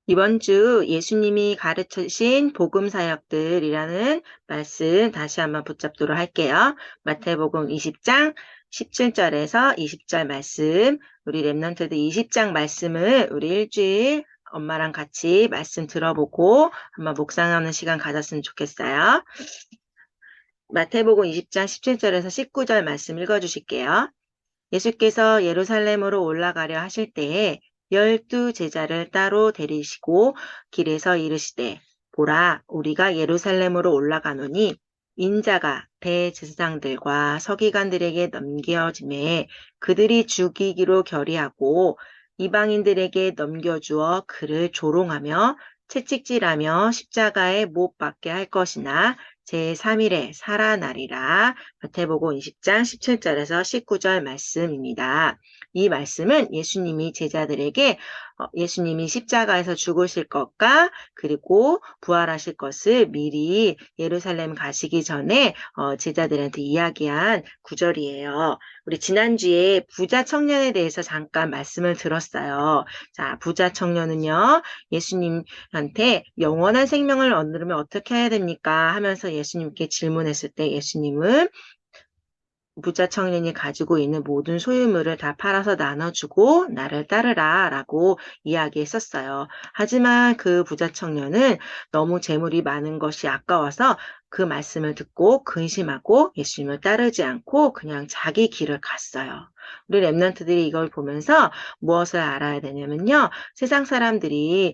이번 주 예수님이 가르치신 복음 사역들이라는 말씀 다시 한번 붙잡도록 할게요. 마태복음 20장 17절에서 20절 말씀, 우리 랩런트들 20장 말씀을 우리 일주일 엄마랑 같이 말씀 들어보고 한번 묵상하는 시간 가졌으면 좋겠어요. 마태복음 20장 17절에서 19절 말씀 읽어주실게요. 예수께서 예루살렘으로 올라가려 하실 때에 12제자를 따로 데리시고 길에서 이르시되 보라 우리가 예루살렘으로 올라가노니 인자가 대제사장들과 서기관들에게 넘겨짐에 그들이 죽이기로 결의하고 이방인들에게 넘겨주어 그를 조롱하며 채찍질하며 십자가에 못 박게 할 것이나 제3일에 살아나리라. 마태복음 20장 17절에서 19절 말씀입니다. 이 말씀은 예수님이 제자들에게 예수님이 십자가에서 죽으실 것과 그리고 부활하실 것을 미리 예루살렘 가시기 전에 제자들한테 이야기한 구절이에요. 우리 지난주에 부자 청년에 대해서 잠깐 말씀을 들었어요. 자, 부자 청년은요, 예수님한테 영원한 생명을 얻으려면 어떻게 해야 됩니까? 하면서 예수님께 질문했을 때 예수님은 부자 청년이 가지고 있는 모든 소유물을 다 팔아서 나눠주고 나를 따르라 라고 이야기했었어요. 하지만 그 부자 청년은 너무 재물이 많은 것이 아까워서 그 말씀을 듣고 근심하고 예수님을 따르지 않고 그냥 자기 길을 갔어요. 우리 랩런트들이 이걸 보면서 무엇을 알아야 되냐면요. 세상 사람들이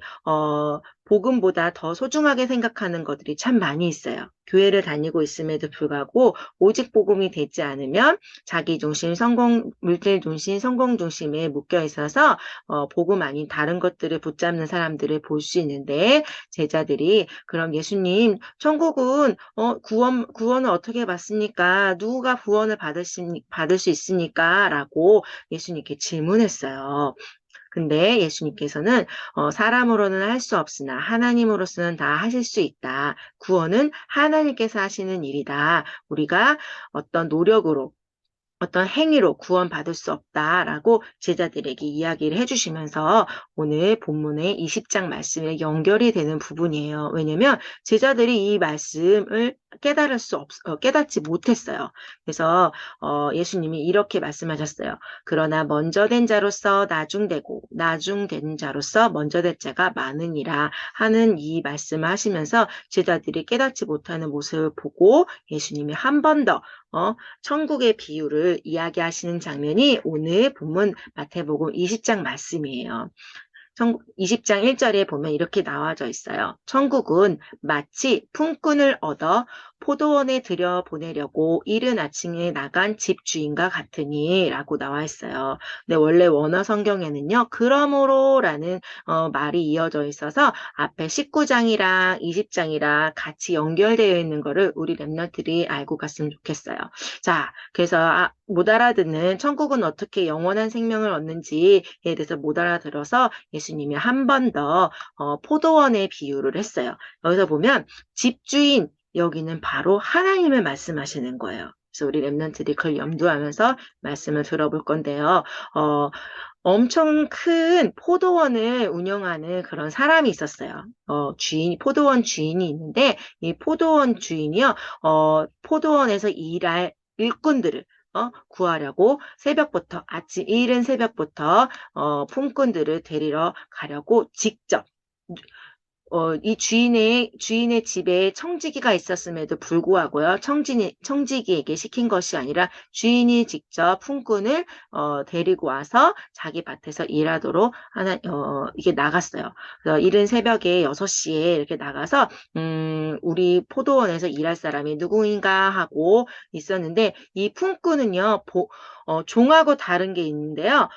복음보다 더 소중하게 생각하는 것들이 참 많이 있어요. 교회를 다니고 있음에도 불구하고 오직 복음이 되지 않으면 자기 중심, 물질 중심, 성공 중심에 묶여 있어서 복음 아닌 다른 것들을 붙잡는 사람들을 볼 수 있는데 제자들이 그럼 예수님, 천국은 구원을 어떻게 받습니까? 누가 구원을 받을 수 있습니까? 라고 예수님께 질문했어요. 근데 예수님께서는 사람으로는 할 수 없으나 하나님으로서는 다 하실 수 있다. 구원은 하나님께서 하시는 일이다. 우리가 어떤 노력으로 어떤 행위로 구원받을 수 없다라고 제자들에게 이야기를 해주시면서 오늘 본문의 20장 말씀에 연결이 되는 부분이에요. 왜냐면 제자들이 이 말씀을 깨닫지 못했어요. 그래서 예수님이 이렇게 말씀하셨어요. 그러나 먼저 된 자로서 나중되고 나중된 자로서 먼저 된 자가 많으니라 하는 이 말씀을 하시면서 제자들이 깨닫지 못하는 모습을 보고 예수님이 한 번 더 천국의 비유를 이야기하시는 장면이 오늘 본문 마태복음 20장 말씀이에요. 20장 1절에 보면 이렇게 나와져 있어요. 천국은 마치 품꾼을 얻어 포도원에 들여보내려고 이른 아침에 나간 집주인과 같으니 라고 나와 있어요. 근데 원래 원어 성경에는요. 그러므로 라는 말이 이어져 있어서 앞에 19장이랑 20장이랑 같이 연결되어 있는 거를 우리 랩너들이 알고 갔으면 좋겠어요. 자, 그래서 못 알아듣는 천국은 어떻게 영원한 생명을 얻는지에 대해서 못 알아들어서 예수님이 한 번 더 포도원의 비유를 했어요. 여기서 보면 집주인 여기는 바로 하나님을 말씀하시는 거예요. 그래서 우리 랩런트들이 그걸 염두하면서 말씀을 들어볼 건데요. 엄청 큰 포도원을 운영하는 그런 사람이 있었어요. 포도원 주인이 있는데 이 포도원 주인이요, 포도원에서 일할 일꾼들을 구하려고 이른 새벽부터 품꾼들을 데리러 가려고 직접 이 주인의 집에 청지기가 있었음에도 불구하고요, 청지기에게 시킨 것이 아니라 주인이 직접 품꾼을 데리고 와서 자기 밭에서 일하도록 이게 나갔어요. 그래서 이른 새벽에 6시에 이렇게 나가서, 우리 포도원에서 일할 사람이 누구인가 하고 있었는데, 이 품꾼은요, 종하고 다른 게 있는데요,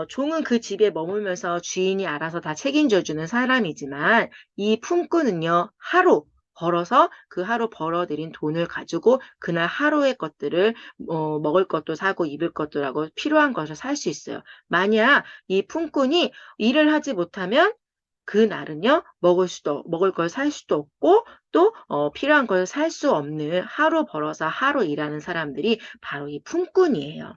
종은 그 집에 머물면서 주인이 알아서 다 책임져주는 사람이지만, 이 품꾼은요, 그 하루 벌어들인 돈을 가지고 그날 하루의 것들을 먹을 것도 사고 입을 것도 하고 필요한 것을 살 수 있어요. 만약 이 품꾼이 일을 하지 못하면 그날은요, 먹을 걸 살 수도 없고 또 필요한 걸 살 수 없는 하루 벌어서 하루 일하는 사람들이 바로 이 품꾼이에요.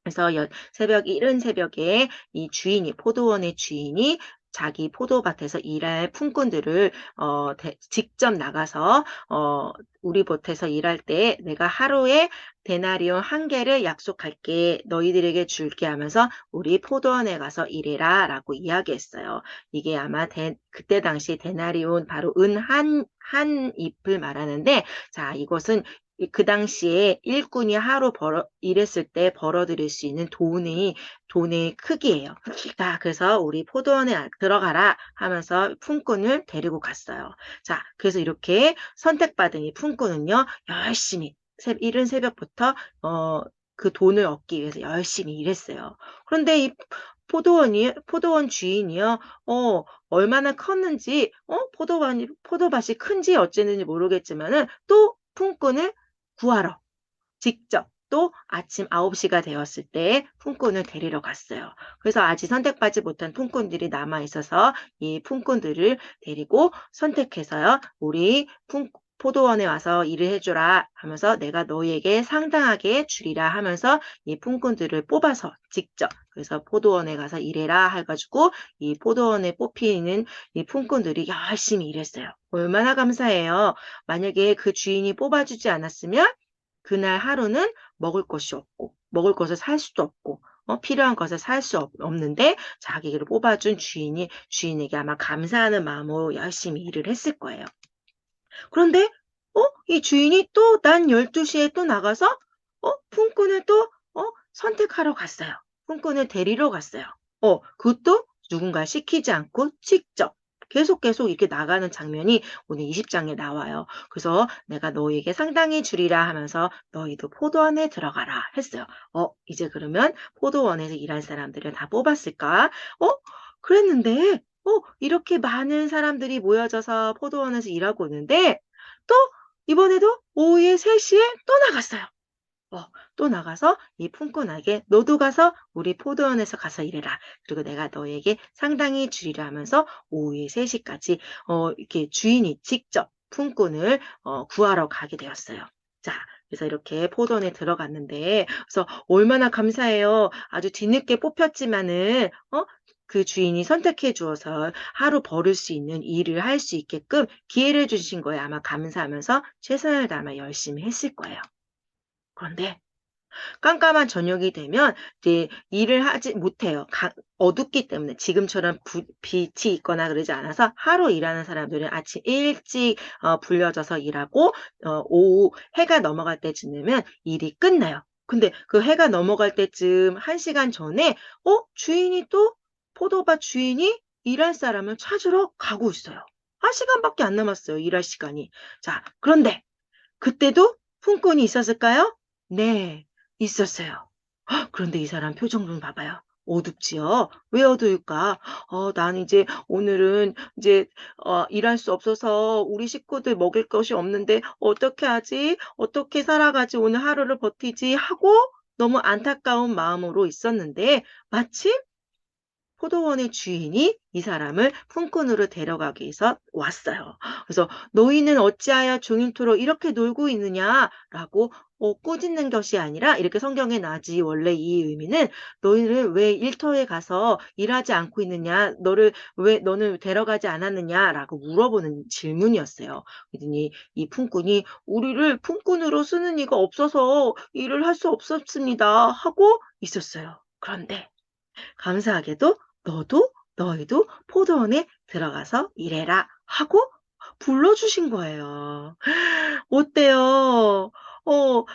그래서 이른 새벽에 이 포도원의 주인이 자기 포도밭에서 일할 품꾼들을 직접 나가서 우리 밭에서 일할 때 내가 하루에 데나리온 1개를 약속할게. 너희들에게 줄게 하면서 우리 포도원에 가서 일해라 라고 이야기했어요. 이게 아마 그때 당시 데나리온 바로 은 한 잎을 말하는데, 자, 이것은 그 당시에 일꾼이 하루 일했을 때 벌어들일 수 있는 돈의 크기예요. 자, 그래서 우리 포도원에 들어가라 하면서 품꾼을 데리고 갔어요. 자, 그래서 이렇게 선택받은 이 품꾼은요, 열심히 이른 새벽부터 그 돈을 얻기 위해서 열심히 일했어요. 그런데 이 포도원 주인이요, 얼마나 컸는지, 포도밭이 큰지 어쨌는지 모르겠지만은 또 품꾼을 구하러 직접 또 아침 9시가 되었을 때 품꾼을 데리러 갔어요. 그래서 아직 선택받지 못한 품꾼들이 남아 있어서 이 품꾼들을 데리고 선택해서요, 우리 포도원에 와서 일을 해줘라 하면서 내가 너희에게 상당하게 주리라 하면서 이 품꾼들을 뽑아서 직접, 그래서 포도원에 가서 일해라 해가지고 이 포도원에 뽑히는 이 품꾼들이 열심히 일했어요. 얼마나 감사해요. 만약에 그 주인이 뽑아주지 않았으면 그날 하루는 먹을 것이 없고, 먹을 것을 살 수도 없고, 필요한 것을 살 수 없는데 자기를 뽑아준 주인에게 아마 감사하는 마음으로 열심히 일을 했을 거예요. 그런데 이 주인이 또 난 12시에 또 나가서 품꾼을 또 선택하러 갔어요. 품꾼을 데리러 갔어요. 그것도 누군가 시키지 않고 직접 계속 이렇게 나가는 장면이 오늘 20장에 나와요. 그래서 내가 너희에게 상당히 주리라 하면서 너희도 포도원에 들어가라 했어요. 이제 그러면 포도원에서 일할 사람들을 다 뽑았을까? 그랬는데 이렇게 많은 사람들이 모여져서 포도원에서 일하고 있는데 또 이번에도 오후에 3시에 또 나갔어요. 또 나가서 이 품꾼에게 너도 가서 우리 포도원에서 가서 일해라. 그리고 내가 너에게 상당히 주리라 하면서 오후에 3시까지 이렇게 주인이 직접 품꾼을 구하러 가게 되었어요. 자, 그래서 이렇게 포도원에 들어갔는데, 그래서 얼마나 감사해요. 아주 뒤늦게 뽑혔지만은 그 주인이 선택해 주어서 하루 벌을 수 있는 일을 할 수 있게끔 기회를 주신 거에 아마 감사하면서 최선을 다하며 열심히 했을 거예요. 그런데 깜깜한 저녁이 되면 이제 일을 하지 못해요. 어둡기 때문에 지금처럼 빛이 있거나 그러지 않아서 하루 일하는 사람들은 아침 일찍 불려져서 일하고 오후 해가 넘어갈 때쯤 되면 일이 끝나요. 근데 그 해가 넘어갈 때쯤 1시간 전에 포도밭 주인이 일할 사람을 찾으러 가고 있어요. 1시간밖에 안 남았어요. 일할 시간이. 자, 그런데 그때도 품꾼이 있었을까요? 네, 있었어요. 그런데 이 사람 표정 좀 봐봐요. 어둡지요? 왜 어두울까? 난 이제 오늘은 이제 일할 수 없어서 우리 식구들 먹일 것이 없는데 어떻게 하지? 어떻게 살아가지? 오늘 하루를 버티지? 하고 너무 안타까운 마음으로 있었는데 마침 포도원의 주인이 이 사람을 품꾼으로 데려가기 위해서 왔어요. 그래서 너희는 어찌하여 종일토록 이렇게 놀고 있느냐라고 꾸짖는 것이 아니라 이렇게 성경에 나지 원래 이 의미는 너희는 왜 일터에 가서 일하지 않고 있느냐, 너는 데려가지 않았느냐라고 물어보는 질문이었어요. 그랬더니 이 품꾼이 우리를 품꾼으로 쓰는 이가 없어서 일을 할 수 없었습니다 하고 있었어요. 그런데 감사하게도 너희도 포도원에 들어가서 일해라 하고 불러주신 거예요. 어때요?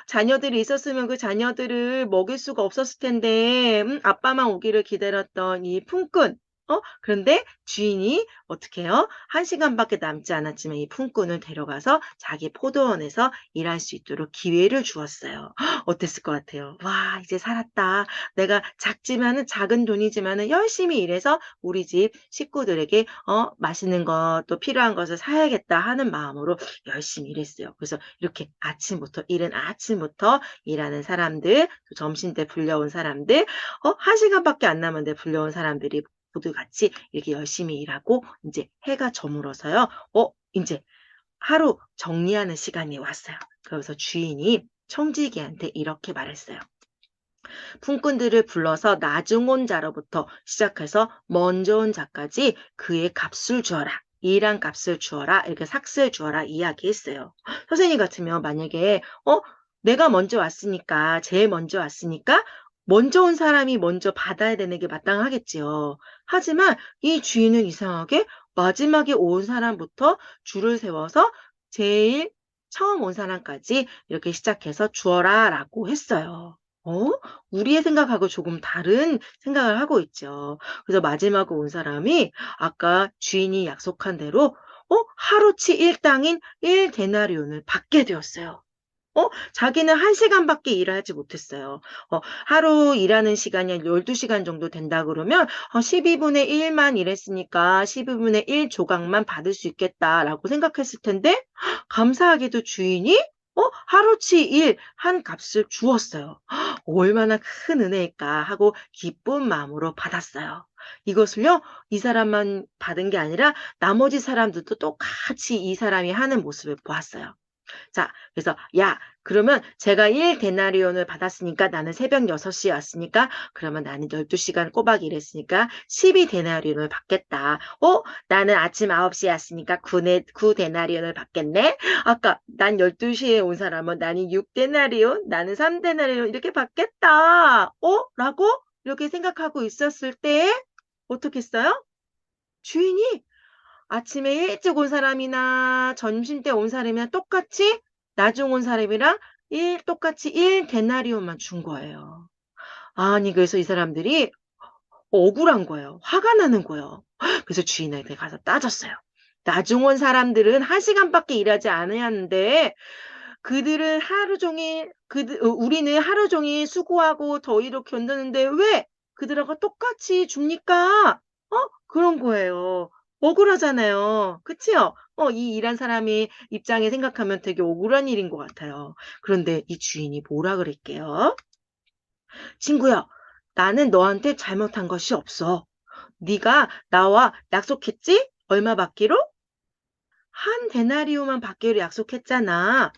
자녀들이 있었으면 그 자녀들을 먹일 수가 없었을 텐데, 아빠만 오기를 기다렸던 이 품꾼. 그런데 주인이 어떻게 해요? 1시간밖에 남지 않았지만 이 품꾼을 데려가서 자기 포도원에서 일할 수 있도록 기회를 주었어요. 어땠을 것 같아요? 와, 이제 살았다. 내가 작은 돈이지만은 열심히 일해서 우리 집 식구들에게 맛있는 것, 또 필요한 것을 사야겠다 하는 마음으로 열심히 일했어요. 그래서 이렇게 이른 아침부터 일하는 사람들, 또 점심때 불려온 사람들, 1시간밖에 안 남았는데 불려온 사람들이 모두 같이 이렇게 열심히 일하고 이제 해가 저물어서요. 이제 하루 정리하는 시간이 왔어요. 그래서 주인이 청지기한테 이렇게 말했어요. 품꾼들을 불러서 나중 온 자로부터 시작해서 먼저 온 자까지 그의 값을 주어라. 일한 값을 주어라. 이렇게 삭슬 주어라 이야기했어요. 선생님 같으면 만약에 내가 먼저 왔으니까 제일 먼저 왔으니까 먼저 온 사람이 먼저 받아야 되는 게 마땅하겠지요. 하지만 이 주인은 이상하게 마지막에 온 사람부터 줄을 세워서 제일 처음 온 사람까지 이렇게 시작해서 주어라라고 했어요. 어? 우리의 생각하고 조금 다른 생각을 하고 있죠. 그래서 마지막에 온 사람이 아까 주인이 약속한 대로 하루치 일당인 1데나리온을 받게 되었어요. 자기는 1시간밖에 일을 하지 못했어요. 하루 일하는 시간이 12시간 정도 된다 그러면 12분의 1만 일했으니까 12분의 1 조각만 받을 수 있겠다라고 생각했을 텐데 감사하게도 주인이 하루치 일 한 값을 주었어요. 얼마나 큰 은혜일까 하고 기쁜 마음으로 받았어요. 이것을요, 이 사람만 받은 게 아니라 나머지 사람들도 똑같이 이 사람이 하는 모습을 보았어요. 자, 그래서 야, 그러면 제가 1데나리온을 받았으니까 나는 새벽 6시에 왔으니까 그러면 나는 12시간 꼬박 일했으니까 12데나리온을 받겠다. 나는 아침 9시에 왔으니까 9데나리온을 받겠네. 아까 난 12시에 온 사람은 나는 6데나리온, 나는 3데나리온 이렇게 받겠다. 라고 이렇게 생각하고 있었을 때 어떻게 했어요? 주인이 아침에 일찍 온 사람이나 점심때 온 사람이나 똑같이 나중 온 사람이랑 똑같이 1데나리온만 준 거예요. 아니 그래서 이 사람들이 억울한 거예요. 화가 나는 거예요. 그래서 주인한테 가서 따졌어요. 나중 온 사람들은 1시간밖에 일하지 않았는데 그들은 하루 종일 우리는 하루 종일 수고하고 더위로 견뎠는데 왜 그들하고 똑같이 줍니까? 그런 거예요. 억울하잖아요. 그치요? 이 일한 사람의 입장에 생각하면 되게 억울한 일인 것 같아요. 그런데 이 주인이 뭐라 그랬게요? 친구야, 나는 너한테 잘못한 것이 없어. 네가 나와 약속했지? 얼마 받기로? 1데나리온만 받기로 약속했잖아.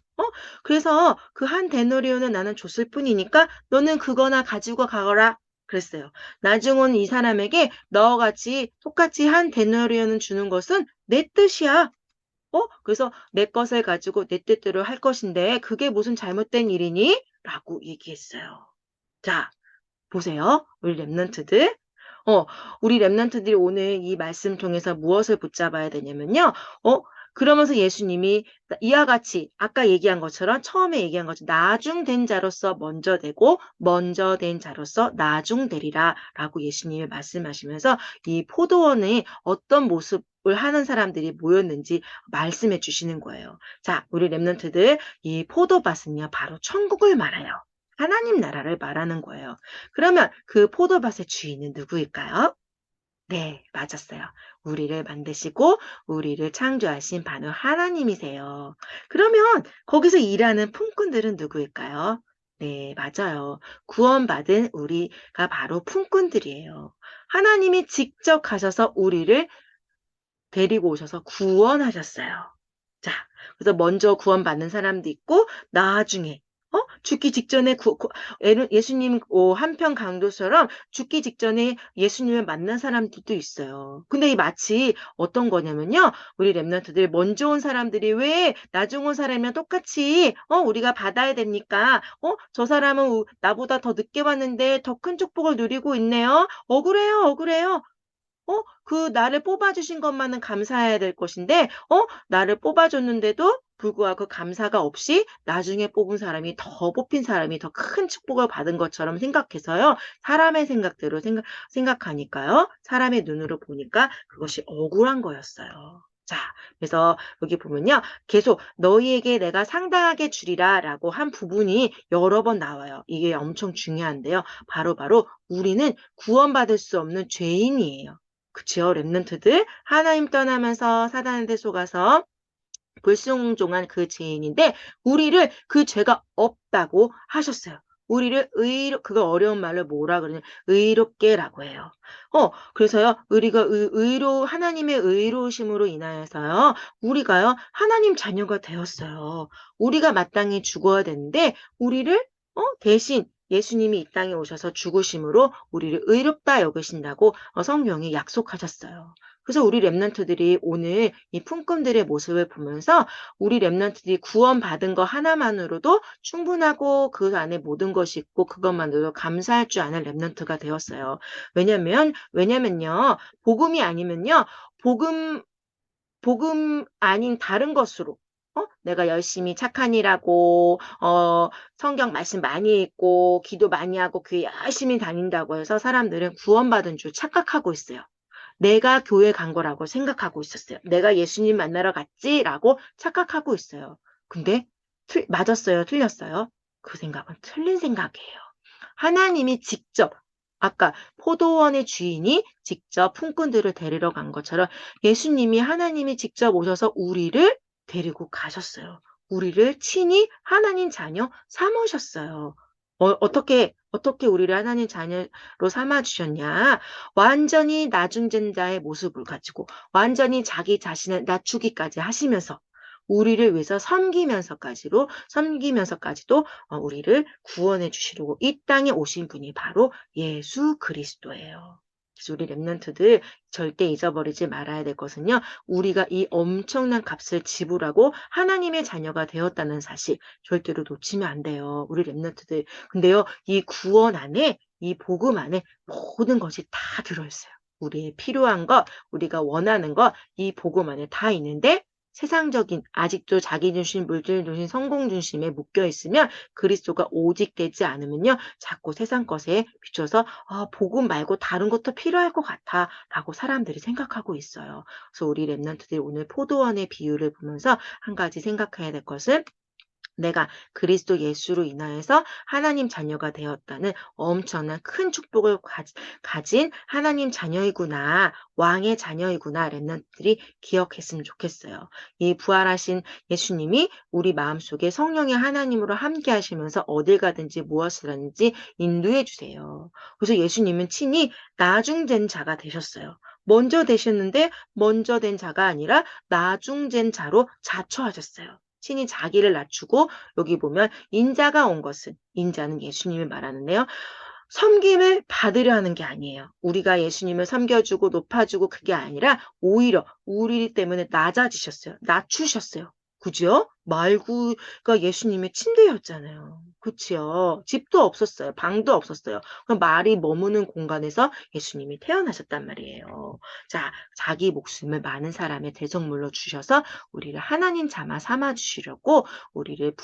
그래서 그 1데나리온은 나는 줬을 뿐이니까 너는 그거나 가지고 가거라. 그랬어요. 나중 온 이 사람에게 너와 같이 똑같이 1데나리온을 주는 것은 내 뜻이야. 그래서 내 것을 가지고 내 뜻대로 할 것인데 그게 무슨 잘못된 일이니? 라고 얘기했어요. 자, 보세요. 우리 랩런트들. 어, 우리 랩런트들이 오늘 이 말씀 통해서 무엇을 붙잡아야 되냐면요. 그러면서 예수님이 이와 같이 아까 얘기한 것처럼 처음에 얘기한 것처럼 나중된 자로서 먼저 되고 먼저 된 자로서 나중되리라 라고 예수님이 말씀하시면서 이 포도원에 어떤 모습을 하는 사람들이 모였는지 말씀해 주시는 거예요. 자, 우리 랩런트들 이 포도밭은요 바로 천국을 말해요. 하나님 나라를 말하는 거예요. 그러면 그 포도밭의 주인은 누구일까요? 네, 맞았어요. 우리를 만드시고 우리를 창조하신 바로 하나님이세요. 그러면 거기서 일하는 품꾼들은 누구일까요? 네, 맞아요. 구원받은 우리가 바로 품꾼들이에요. 하나님이 직접 가셔서 우리를 데리고 오셔서 구원하셨어요. 자, 그래서 먼저 구원받는 사람도 있고 나중에 죽기 직전에 예수님 한편 강도처럼 죽기 직전에 예수님을 만난 사람들도 있어요. 근데 이 마치 어떤 거냐면요. 우리 랩런트들 먼저 온 사람들이 왜 나중 온 사람이랑 똑같이 우리가 받아야 됩니까? 저 사람은 나보다 더 늦게 왔는데 더 큰 축복을 누리고 있네요. 억울해요, 억울해요. 나를 뽑아주신 것만은 감사해야 될 것인데, 나를 뽑아줬는데도 불구하고 감사가 없이 나중에 뽑은 사람이 더 뽑힌 사람이 더 큰 축복을 받은 것처럼 생각해서요. 사람의 생각대로 생각하니까요. 사람의 눈으로 보니까 그것이 억울한 거였어요. 자, 그래서 여기 보면요. 계속 너희에게 내가 상당하게 주리라 라고 한 부분이 여러 번 나와요. 이게 엄청 중요한데요. 바로 우리는 구원받을 수 없는 죄인이에요. 그치요? 랩런트들 하나님 떠나면서 사단한테 속아서 불순종한 그 죄인인데 우리를 그 죄가 없다고 하셨어요. 우리를 그거 어려운 말로 뭐라 그러냐 의롭게라고 해요. 그래서요 우리가 하나님의 의로우심으로 인하여서요 우리가요 하나님 자녀가 되었어요. 우리가 마땅히 죽어야 되는데 우리를 대신 예수님이 이 땅에 오셔서 죽으심으로 우리를 의롭다 여기신다고 성경이 약속하셨어요. 그래서 우리 렘넌트들이 오늘 이 품꾼들의 모습을 보면서 우리 렘넌트들이 구원받은 거 하나만으로도 충분하고 그 안에 모든 것이 있고 그것만으로도 감사할 줄 아는 렘넌트가 되었어요. 왜냐면요. 복음이 아니면요. 복음 복음 아닌 다른 것으로 내가 열심히 착한 일하고 성경 말씀 많이 읽고 기도 많이 하고 교회 열심히 다닌다고 해서 사람들은 구원받은 줄 착각하고 있어요. 내가 교회 간 거라고 생각하고 있었어요. 내가 예수님 만나러 갔지라고 착각하고 있어요. 근데 맞았어요? 틀렸어요? 그 생각은 틀린 생각이에요. 하나님이 직접 아까 포도원의 주인이 직접 품꾼들을 데리러 간 것처럼 예수님이 하나님이 직접 오셔서 우리를 데리고 가셨어요. 우리를 친히 하나님 자녀 삼으셨어요. 어떻게 우리를 하나님 자녀로 삼아주셨냐? 완전히 나중된 자의 모습을 가지고 완전히 자기 자신을 낮추기까지 하시면서 우리를 위해서 섬기면서까지도 우리를 구원해 주시려고 이 땅에 오신 분이 바로 예수 그리스도예요. 그래서 우리 렘넌트들 절대 잊어버리지 말아야 될 것은요. 우리가 이 엄청난 값을 지불하고 하나님의 자녀가 되었다는 사실 절대로 놓치면 안 돼요. 우리 렘넌트들. 근데요. 이 구원 안에 이 복음 안에 모든 것이 다 들어있어요. 우리의 필요한 것, 우리가 원하는 것, 이 복음 안에 다 있는데 세상적인 아직도 자기 중심, 물질 중심, 성공 중심에 묶여 있으면 그리스도가 오직 되지 않으면요. 자꾸 세상 것에 비춰서 복음 말고 다른 것도 필요할 것 같아라고 사람들이 생각하고 있어요. 그래서 우리 렘넌트들이 오늘 포도원의 비유를 보면서 한 가지 생각해야 될 것은 내가 그리스도 예수로 인하여서 하나님 자녀가 되었다는 엄청난 큰 축복을 가진 하나님 자녀이구나, 왕의 자녀이구나 렘넌트들이 기억했으면 좋겠어요. 이 부활하신 예수님이 우리 마음속에 성령의 하나님으로 함께 하시면서 어딜 가든지 무엇을 하든지 인도해 주세요. 그래서 예수님은 친히 나중된 자가 되셨어요. 먼저 되셨는데 먼저 된 자가 아니라 나중된 자로 자처하셨어요. 친히 자기를 낮추고 여기 보면 인자가 온 것은 인자는 예수님을 말하는데요. 섬김을 받으려 하는 게 아니에요. 우리가 예수님을 섬겨주고 높아주고 그게 아니라 오히려 우리 때문에 낮아지셨어요. 낮추셨어요. 그죠? 말구가 예수님의 침대였잖아요. 그치요? 집도 없었어요. 방도 없었어요. 그럼 말이 머무는 공간에서 예수님이 태어나셨단 말이에요. 자, 자기 목숨을 많은 사람의 대성물로 주셔서 우리를 하나님 삼아 주시려고 우리를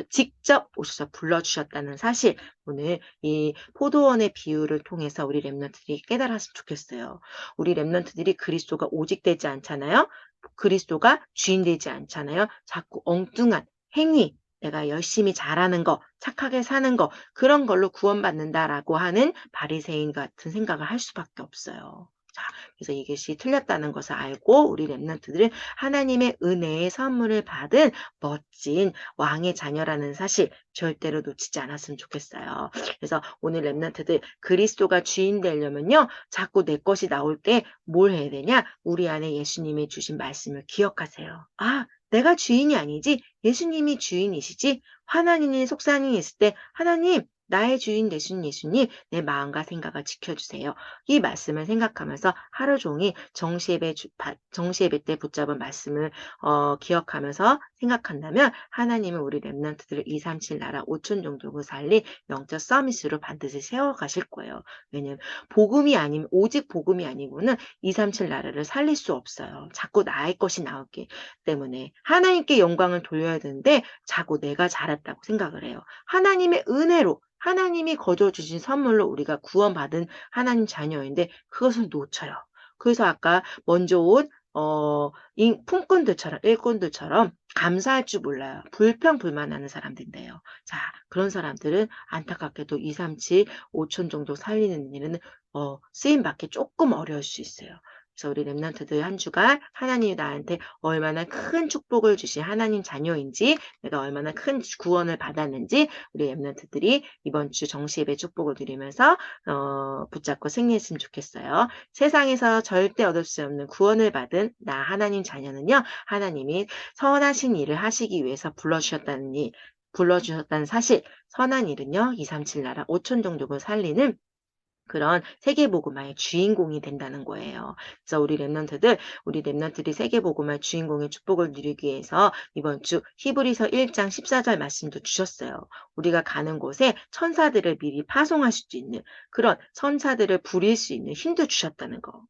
직접 오셔서 불러주셨다는 사실 오늘 이 포도원의 비유를 통해서 우리 렘넌트들이 깨달았으면 좋겠어요. 우리 렘넌트들이 그리스도가 오직 되지 않잖아요. 그리스도가 주인 되지 않잖아요. 자꾸 엉뚱한 행위, 내가 열심히 잘하는 거, 착하게 사는 거 그런 걸로 구원받는다라고 하는 바리새인 같은 생각을 할 수밖에 없어요. 자, 그래서 이것이 틀렸다는 것을 알고 우리 렘넌트들은 하나님의 은혜의 선물을 받은 멋진 왕의 자녀라는 사실 절대로 놓치지 않았으면 좋겠어요. 그래서 오늘 렘넌트들 그리스도가 주인 되려면요. 자꾸 내 것이 나올 때 뭘 해야 되냐? 우리 안에 예수님이 주신 말씀을 기억하세요. 아, 내가 주인이 아니지 예수님이 주인이시지. 하나님이 속상이 있을 때 하나님 나의 주인 되신 예수님 내 마음과 생각을 지켜주세요. 이 말씀을 생각하면서 하루 종일 정시예배 때 붙잡은 말씀을 기억하면서 생각한다면 하나님은 우리 렘넌트들을 237 나라 5천 종족을 살린 영적 서밋으로 반드시 세워가실 거예요. 왜냐하면 오직 복음이 아니고는 237 나라를 살릴 수 없어요. 자꾸 나의 것이 나오기 때문에 하나님께 영광을 돌려야 되는데 자꾸 내가 잘했다고 생각을 해요. 하나님의 은혜로 하나님이 거저 주신 선물로 우리가 구원받은 하나님 자녀인데 그것을 놓쳐요. 그래서 아까 먼저 온 품꾼들처럼 일꾼들처럼 감사할 줄 몰라요. 불평불만하는 사람들인데요. 자, 그런 사람들은 안타깝게도 237, 5천 정도 살리는 일은 쓰임받기 조금 어려울 수 있어요. 그래서 우리 렘넌트들 한 주간 하나님이 나한테 얼마나 큰 축복을 주신 하나님 자녀인지 내가 얼마나 큰 구원을 받았는지 우리 렘넌트들이 이번 주 정시예배 축복을 드리면서 붙잡고 승리했으면 좋겠어요. 세상에서 절대 얻을 수 없는 구원을 받은 나 하나님 자녀는요. 하나님이 선하신 일을 하시기 위해서 불러주셨다는 일 불러주셨다는 사실, 선한 일은요, 237 나라 5천 종족을 살리는 그런 세계복음화의 주인공이 된다는 거예요. 그래서 우리 랩런트들이 세계복음화의 주인공의 축복을 누리기 위해서 이번 주 히브리서 1장 14절 말씀도 주셨어요. 우리가 가는 곳에 천사들을 미리 파송할 수 있는 그런 천사들을 부릴 수 있는 힘도 주셨다는 거.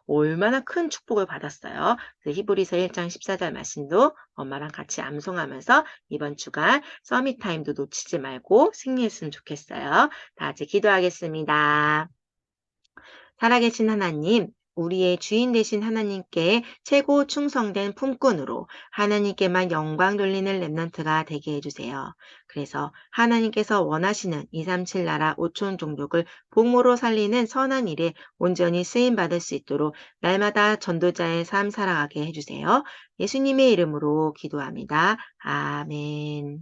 얼마나 큰 축복을 받았어요. 그래서 히브리서 1장 14절 말씀도 엄마랑 같이 암송하면서 이번 주간 서밋 타임도 놓치지 말고 승리했으면 좋겠어요. 다 같이 기도하겠습니다. 살아계신 하나님, 우리의 주인 되신 하나님께 최고 충성된 품꾼으로 하나님께만 영광 돌리는 랩넌트가 되게 해주세요. 그래서 하나님께서 원하시는 237 나라 5천 종족을 복무로 살리는 선한 일에 온전히 쓰임받을 수 있도록 날마다 전도자의 삶 살아가게 해주세요. 예수님의 이름으로 기도합니다. 아멘.